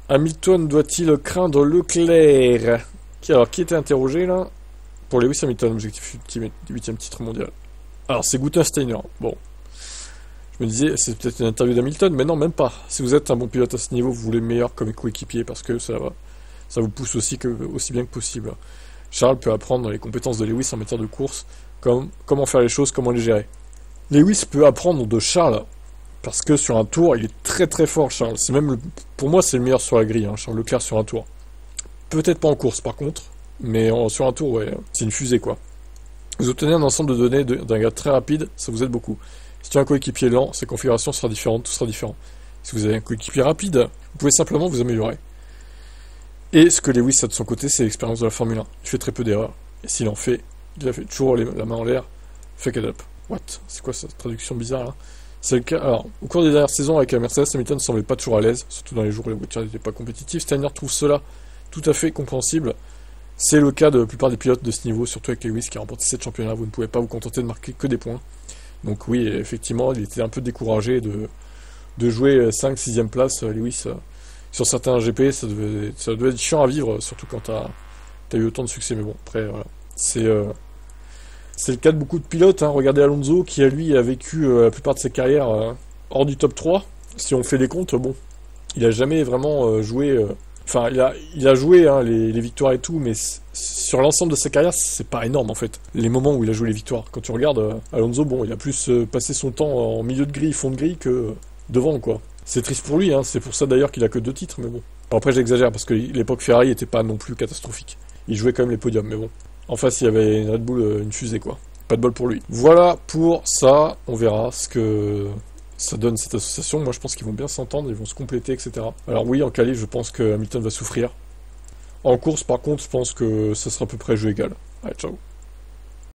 Hamilton doit-il craindre Leclerc? Alors, qui était interrogé là? Pour Lewis Hamilton, objectif ultime, 8ème titre mondial. Alors, c'est Gunther Steiner. Bon. Je me disais, c'est peut-être une interview d'Hamilton, mais non, même pas. Si vous êtes un bon pilote à ce niveau, vous voulez meilleur comme coéquipier parce que ça vous pousse aussi bien que possible. Charles peut apprendre les compétences de Lewis en matière de course, comme comment faire les choses, comment les gérer. Lewis peut apprendre de Charles, parce que sur un tour, il est très très fort, Charles. C'est même, pour moi, c'est le meilleur sur la grille, hein, Charles Leclerc sur un tour. Peut-être pas en course, par contre, mais sur un tour, ouais, c'est une fusée, quoi. Vous obtenez un ensemble de données d'un gars très rapide, ça vous aide beaucoup. Si tu as un coéquipier lent, sa configuration sera différente, tout sera différent. Si vous avez un coéquipier rapide, vous pouvez simplement vous améliorer. Et ce que Lewis a de son côté, c'est l'expérience de la Formule 1. Il fait très peu d'erreurs. Et s'il en fait, il a fait toujours la main en l'air, fuck it up. What? C'est quoi cette traduction bizarre là? C'est le cas. Alors, au cours des dernières saisons avec la Mercedes, Hamilton ne semblait pas toujours à l'aise, surtout dans les jours où les voitures n'étaient pas compétitives. Steiner trouve cela tout à fait compréhensible. C'est le cas de la plupart des pilotes de ce niveau, surtout avec Lewis qui a remporté 7 championnats. Vous ne pouvez pas vous contenter de marquer que des points. Donc oui, effectivement, il était un peu découragé de jouer 5-6ème place, Lewis. Sur certains GP, ça devait être chiant à vivre, surtout quand t'as eu autant de succès. Mais bon, après, voilà. C'est le cas de beaucoup de pilotes. Hein. Regardez Alonso, qui lui a vécu la plupart de sa carrière hors du top 3. Si on fait les comptes, bon, il a jamais vraiment joué... Enfin, il a joué hein, les victoires et tout, mais sur l'ensemble de sa carrière, c'est pas énorme en fait. Les moments où il a joué les victoires. Quand tu regardes Alonso, bon, il a plus passé son temps en milieu de grille, fond de grille que devant, quoi. C'est triste pour lui, hein. C'est pour ça d'ailleurs qu'il a que 2 titres, mais bon. Alors après, j'exagère parce que l'époque Ferrari était pas non plus catastrophique. Il jouait quand même les podiums, mais bon. En face, il y avait une Red Bull, une fusée, quoi. Pas de bol pour lui. Voilà pour ça. On verra ce que ça donne cette association. Moi, je pense qu'ils vont bien s'entendre, ils vont se compléter, etc. Alors oui, en qualif, je pense que Hamilton va souffrir. En course, par contre, je pense que ça sera à peu près jeu égal. Allez, ciao.